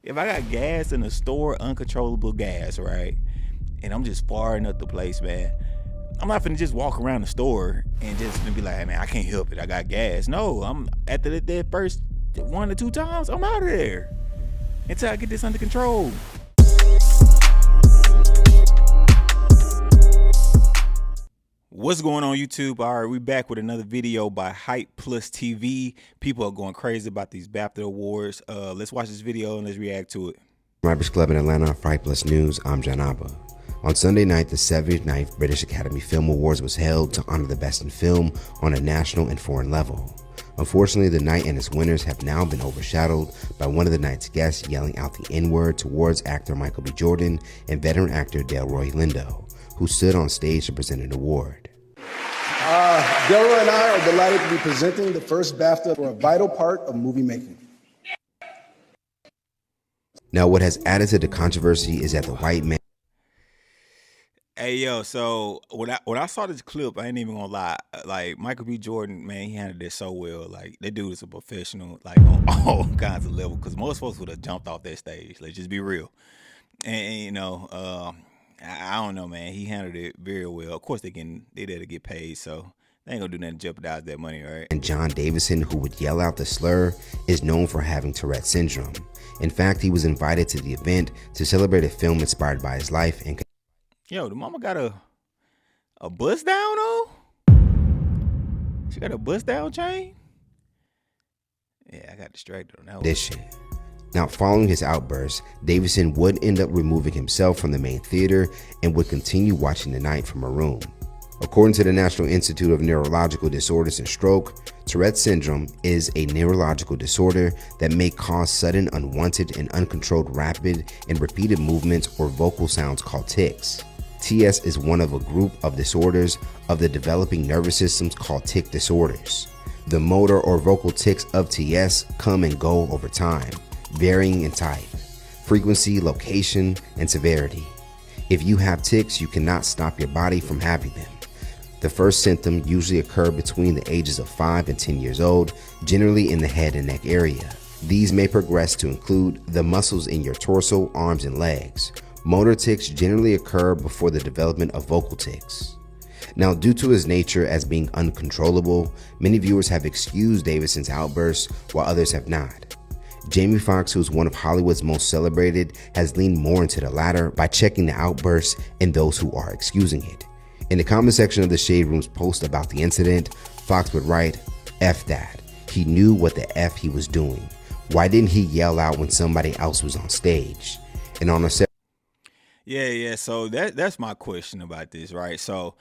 If I got gas in the store, uncontrollable gas, right, and I'm just farting up the place, man, I'm not finna just walk around the store and just be like, hey, man, I can't help it, I got gas. No, I'm after that first 1 or 2 times, I'm out of there until I get this under control. What's going on, YouTube? All right, we back with another video by Hype Plus TV. People are going crazy about these BAFTA Awards. Let's watch this video and let's react to it. Rappers Club in Atlanta for Hype Plus News. I'm John Abba. On Sunday night, the 79th British Academy Film Awards was held to honor the best in film on a national and foreign level. Unfortunately, the night and its winners have now been overshadowed by one of the night's guests yelling out the N-word towards actor Michael B. Jordan and veteran actor Delroy Lindo, who stood on stage to present an award. Delroy and I are delighted to be presenting the first BAFTA for a vital part of movie making. Now, what has added to the controversy is that the white man. Hey, yo, so when I saw this clip, I ain't even gonna lie. Like, Michael B. Jordan, man, he handled it so well. Like, that dude is a professional, like, on all kinds of levels. Because most folks would have jumped off that stage. Let's just be real. And you know, I don't know, man. He handled it very well. Of course, they there to get paid, so they ain't gonna do nothing to jeopardize that money, right? And John Davison, who would yell out the slur, is known for having Tourette syndrome. In fact, he was invited to the event to celebrate a film inspired by his life. And yo, the mama got a bust down though. She got a bust down chain. Yeah, I got distracted on that condition. Now, following his outburst, Davison would end up removing himself from the main theater and would continue watching the night from a room. According to the National Institute of Neurological Disorders and Stroke, Tourette syndrome is a neurological disorder that may cause sudden, unwanted, and uncontrolled rapid and repeated movements or vocal sounds called tics. TS is one of a group of disorders of the developing nervous systems called tic disorders. The motor or vocal tics of TS come and go over time, varying in type, frequency, location, and severity. If you have tics, you cannot stop your body from having them. The first symptom usually occur between the ages of 5 and 10 years old, generally in the head and neck area. These may progress to include the muscles in your torso, arms, and legs. Motor tics generally occur before the development of vocal tics. Now, due to his nature as being uncontrollable, many viewers have excused Davison's outbursts while others have not. Jamie Foxx, who is one of Hollywood's most celebrated, has leaned more into the latter by checking the outbursts and those who are excusing it. In the comment section of the Shade Room's post about the incident, Foxx would write, "F that. He knew what the F he was doing. Why didn't he yell out when somebody else was on stage?" And on a Yeah. So that's my question about this, right? So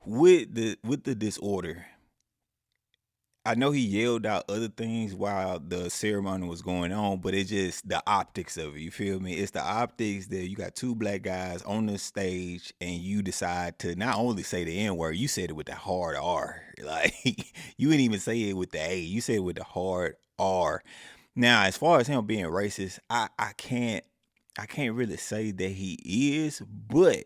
with the disorder, I know he yelled out other things while the ceremony was going on, but it's just the optics of it. You feel me? It's the optics that you got two black guys on the stage and you decide to not only say the N-word, you said it with the hard R. Like, you didn't even say it with the A. You said it with the hard R. Now, as far as him being racist, I can't really say that he is, but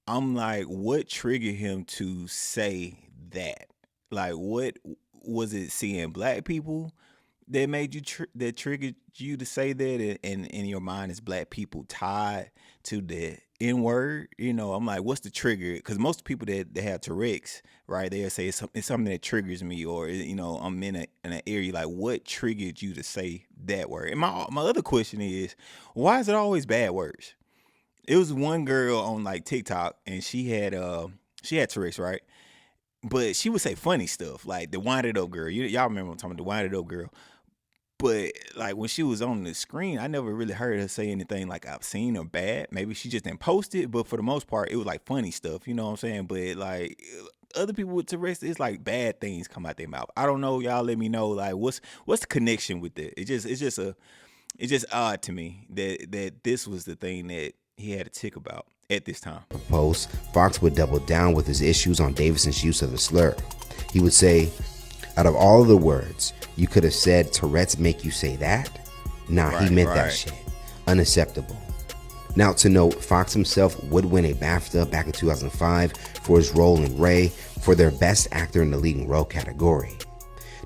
I'm like, what triggered him to say that? Like, what was it, seeing black people that made you that triggered you to say that, and in your mind is black people tied to the N-word? You know, I'm like, what's the trigger? Because most people that have Tourette's, right, they'll say it's something that triggers me, or, you know, I'm in an area. Like, what triggered you to say that word? And my other question is, why is it always bad words? It was one girl on like TikTok, and she had Tourette's, right? But she would say funny stuff, like the wind it up girl. Y'all remember I'm talking about, the wind it up girl. But like when she was on the screen, I never really heard her say anything like obscene or bad. Maybe she just didn't post it, but for the most part, it was like funny stuff. You know what I'm saying? But like other people with Tourette's, it's like bad things come out their mouth. I don't know. Y'all let me know. Like what's the connection with it? It's just odd to me that this was the thing that he had a tick about at this time. Post, Foxx would double down with his issues on Davison's use of the slur. He would say, "Out of all of the words, you could have said Tourette's make you say that? Nah, right, he meant that shit. Unacceptable." Now, to note, Foxx himself would win a BAFTA back in 2005 for his role in Ray for their Best Actor in the Leading Role category.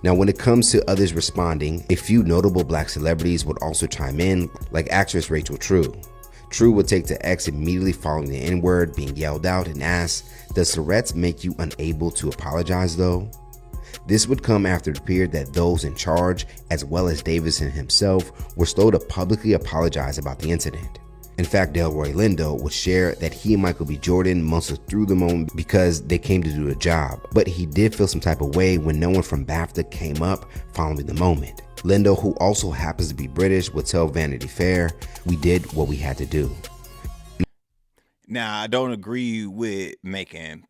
Now, when it comes to others responding, a few notable black celebrities would also chime in, like actress Rachel True. True would take to X immediately following the N-word being yelled out and asked, "Does Tourette's make you unable to apologize though?" This would come after it appeared that those in charge, as well as Davidson himself, were slow to publicly apologize about the incident. In fact, Delroy Lindo would share that he and Michael B. Jordan mostly threw them on because they came to do a job, but he did feel some type of way when no one from BAFTA came up following the moment. Lindo, who also happens to be British, would tell Vanity Fair, "We did what we had to do." Now, I don't agree with making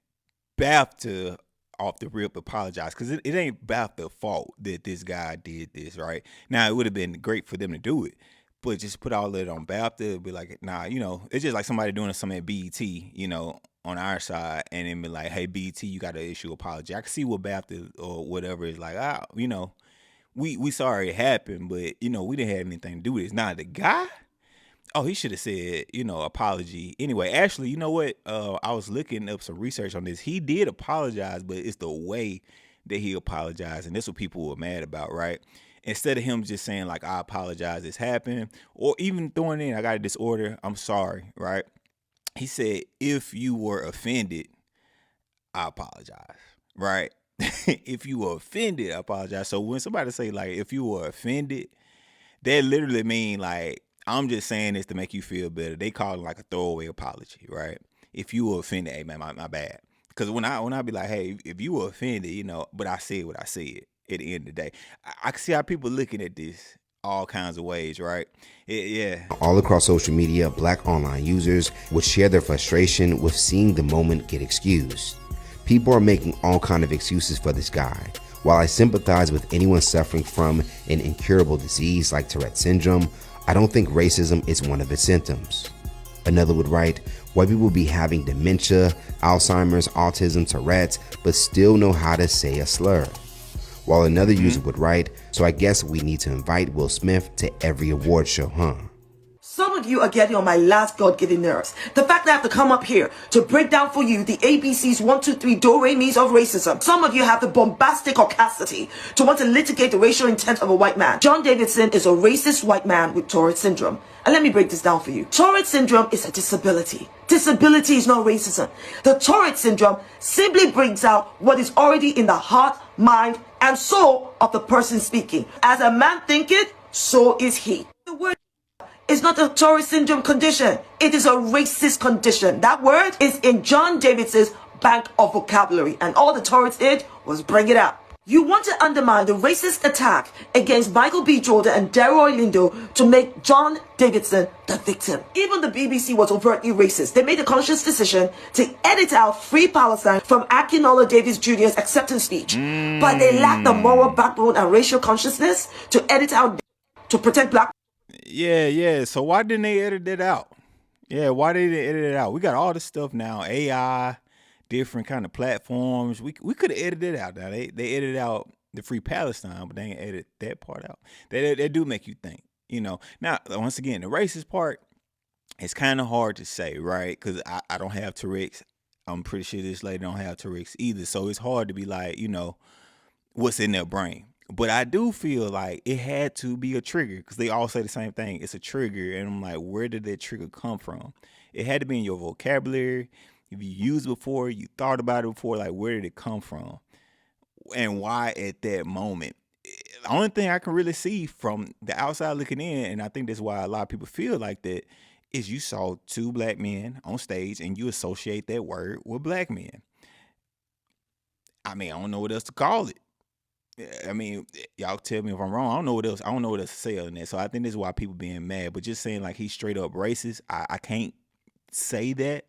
BAFTA off the rip apologize, because it ain't BAFTA's fault that this guy did this, right? Now, it would have been great for them to do it, but just put all of it on BAFTA, it'd be like, nah, it's just like somebody doing something at BET, on our side, and then be like, hey, BET, you got to issue an apology. I can see what BAFTA or whatever is like, we sorry it happened, but, we didn't have anything to do with it. Now, the guy, oh, he should have said, apology. Anyway, actually, you know what? I was looking up some research on this. He did apologize, but it's the way that he apologized, and this is what people were mad about, right? Instead of him just saying, like, I apologize, this happened, or even throwing in, I got a disorder, I'm sorry, right? He said, if you were offended, I apologize, right? If you were offended, I apologize. So when somebody say, like, if you were offended, that literally mean, like, I'm just saying this to make you feel better. They call it like a throwaway apology, right? If you were offended, hey, man, my bad. Because when I be like, hey, if you were offended, but I said what I said at the end of the day. I can see how people looking at this all kinds of ways, right? Yeah. All across social media, black online users would share their frustration with seeing the moment get excused. People are making all kinds of excuses for this guy. While I sympathize with anyone suffering from an incurable disease like Tourette syndrome, I don't think racism is one of its symptoms. Another would write, white people be having dementia, Alzheimer's, autism, Tourette's, but still know how to say a slur. While another user would write, so I guess we need to invite Will Smith to every award show, huh? Some of you are getting on my last God-given nerves. The fact that I have to come up here to break down for you the ABC's 1, 2, 3 do-re-mis of racism. Some of you have the bombastic audacity to want to litigate the racial intent of a white man. John Davidson is a racist white man with Tourette syndrome. And let me break this down for you. Tourette syndrome is a disability. Disability is not racism. The Tourette syndrome simply brings out what is already in the heart, mind, and soul of the person speaking. As a man thinketh, so is he. The word is not a Tourette syndrome condition. It is a racist condition. That word is in John Davidson's bank of vocabulary, and all the Tourette did was bring it out. You want to undermine the racist attack against Michael B. Jordan and Delroy Lindo to make John Davidson the victim. Even the BBC was overtly racist. They made a conscious decision to edit out Free Palestine from Akinola Davis Jr.'s acceptance speech. But they lacked the moral backbone and racial consciousness to edit out to protect black. Yeah. So why didn't they edit it out? Yeah, why did they edit it out? We got all this stuff now, AI, different kind of platforms. We could have edited it out. Now they edited out the Free Palestine, but they ain't edit that part out. They do make you think, Now, once again, the racist part, it's kind of hard to say, right? Because I don't have Tourette's. I'm pretty sure this lady don't have Tourette's either. So it's hard to be like, what's in their brain. But I do feel like it had to be a trigger, because they all say the same thing. It's a trigger. And I'm like, where did that trigger come from? It had to be in your vocabulary. If you used it before, you thought about it before, like, where did it come from? And why at that moment? The only thing I can really see from the outside looking in, and I think that's why a lot of people feel like that, is you saw two black men on stage and you associate that word with black men. I mean, I don't know what else to call it. I mean, y'all tell me if I'm wrong. I don't know what else to say on that. So I think this is why people being mad. But just saying like he's straight up racist, I can't say that.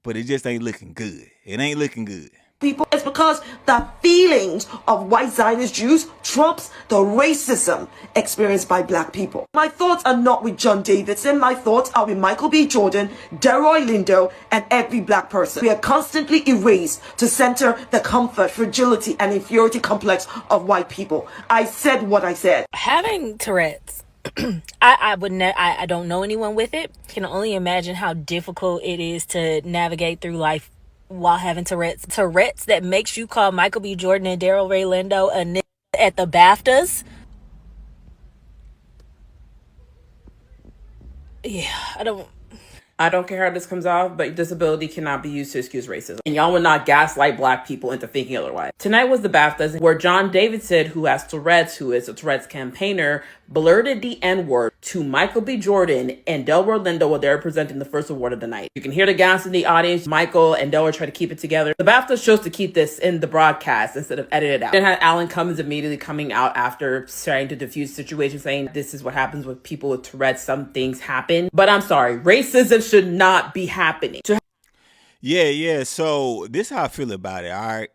But it just ain't looking good. It ain't looking good. People, it's because the feelings of white Zionist Jews trumps the racism experienced by black people. My thoughts are not with John Davidson. My thoughts are with Michael B. Jordan, Delroy Lindo, and every black person. We are constantly erased to center the comfort, fragility, and inferiority complex of white people. I said what I said. Having Tourette's, I don't know anyone with it. Can only imagine how difficult it is to navigate through life while having Tourette's that makes you call Michael B. Jordan and Delroy Lindo a nigga at the BAFTAs. Yeah, I don't care how this comes off, but disability cannot be used to excuse racism. And y'all will not gaslight black people into thinking otherwise. Tonight was the BAFTAs, where John Davidson, who has Tourette's, who is a Tourette's campaigner, blurted the N-word to Michael B. Jordan and Delroy Lindo while they're presenting the first award of the night. You can hear the gas in the audience. Michael and Delroy try to keep it together. The BAFTAs chose to keep this in the broadcast instead of edit it out. Then had Alan Cummins immediately coming out after trying to diffuse the situation, saying this is what happens with people with Tourette's. Some things happen. But I'm sorry, racism should not be happening. Yeah. So this is how I feel about it. All right,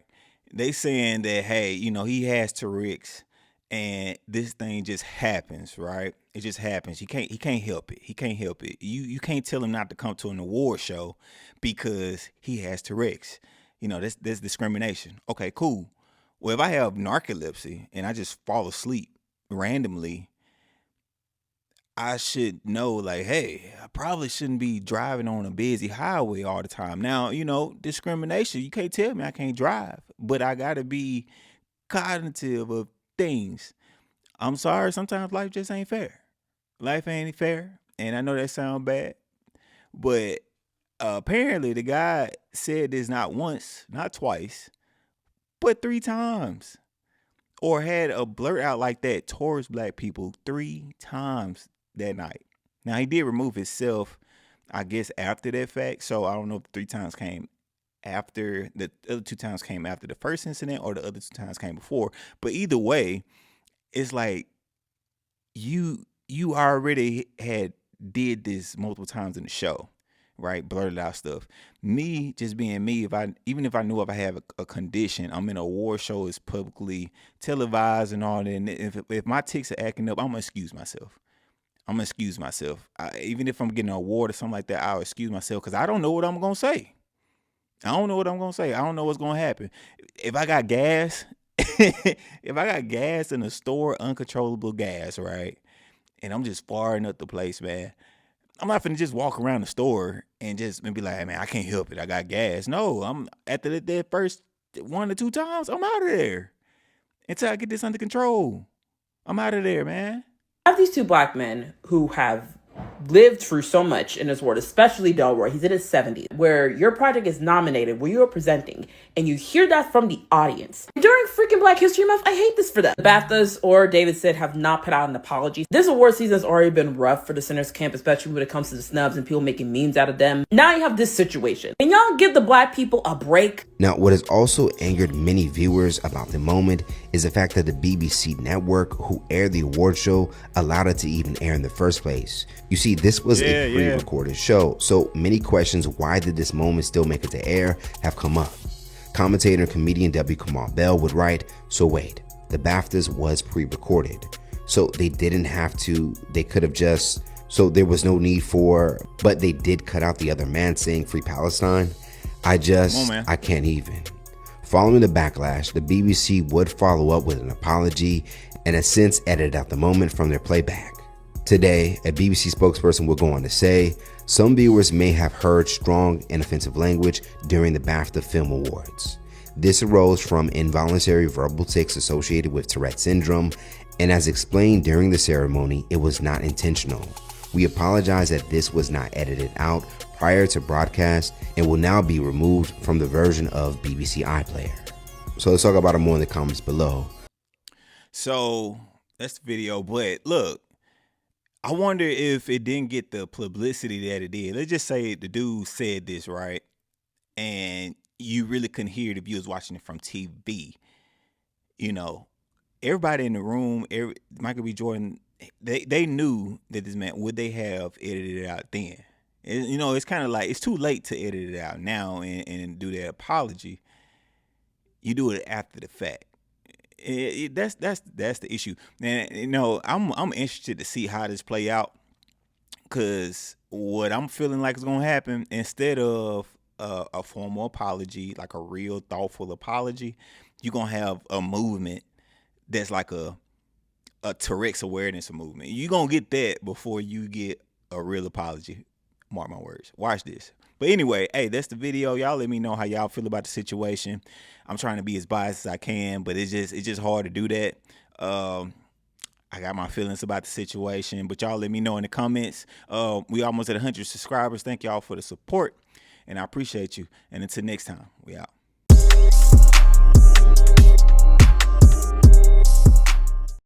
they saying that, hey, he has Tourette's, and this thing just happens, right? It just happens. He can't help it. He can't help it. You can't tell him not to come to an award show because he has Tourette's. That's discrimination. Okay, cool. Well, if I have narcolepsy and I just fall asleep randomly, I should know, like, hey, I probably shouldn't be driving on a busy highway all the time. Now, discrimination, you can't tell me I can't drive, but I got to be cognitive of things. I'm sorry, sometimes life just ain't fair. Life ain't fair, and I know that sounds bad, but apparently the guy said this not once, not twice, but 3 times. Or had a blurt out like that towards black people 3 times that night. Now, he did remove himself, I guess, after that fact. So I don't know if 3 times came after, the other 2 times came after the first incident or the other 2 times came before. But either way, it's like you already had did this multiple times in the show, right? Blurted out stuff. Me just being me, even if I knew if I have a condition, I'm in a award show, it's publicly televised and all that. And if my tics are acting up, I'm gonna excuse myself. Even if I'm getting an award or something like that, I'll excuse myself because I don't know what I'm gonna say. I don't know what's gonna happen. If I got gas, if I got gas in the store, uncontrollable gas, right? And I'm just firing up the place, man. I'm not finna just walk around the store and just be like, hey, man, I can't help it. I got gas. No, I'm after the first 1 or 2 times, I'm out of there until I get this under control. I'm out of there, man. I have these 2 black men who have lived through so much in this world, especially Delroy. He's in his 70s, where your project is nominated, where you are presenting, and you hear that from the audience. During freaking Black History Month, I hate this for them. The BAFTAs, or David said, have not put out an apology. This award season has already been rough for the Center's camp, especially when it comes to the snubs and people making memes out of them. Now you have this situation. Can y'all give the black people a break? Now, what has also angered many viewers about the moment is the fact that the BBC network, who aired the award show, allowed it to even air in the first place. You see, this was a pre-recorded show, so many questions, why did this moment still make it to air, have come up. Commentator and comedian W. Kamau Bell would write, so wait, the BAFTAs was pre-recorded, so they didn't have to, they could have just, so there was no need for, but they did cut out the other man saying Free Palestine? I can't even. Following the backlash, the BBC would follow up with an apology and has since edited out the moment from their playback. Today, a BBC spokesperson will go on to say, some viewers may have heard strong and offensive language during the BAFTA Film Awards. This arose from involuntary verbal tics associated with Tourette syndrome, and as explained during the ceremony, it was not intentional. We apologize that this was not edited out prior to broadcast and will now be removed from the version of BBC iPlayer. So let's talk about it more in the comments below. So that's the video, but look, I wonder if it didn't get the publicity that it did. Let's just say the dude said this, right? And you really couldn't hear it if you was watching it from TV. Everybody in the room, Michael B. Jordan, they knew that this man, would they have edited it out then? It's kind of like, it's too late to edit it out now and do that apology. You do it after the fact. That's the issue. And I'm interested to see how this play out, because what I'm feeling like is gonna happen, instead of a formal apology, like a real thoughtful apology, you're gonna have a movement that's like a Tourette's awareness movement. You're gonna get that before you get a real apology. Mark my words. Watch this. But anyway, hey, that's the video. Y'all let me know how y'all feel about the situation. I'm trying to be as biased as I can, but it's just hard to do that. I got my feelings about the situation, but y'all let me know in the comments. We almost at 100 subscribers. Thank y'all for the support, and I appreciate you. And until next time, we out.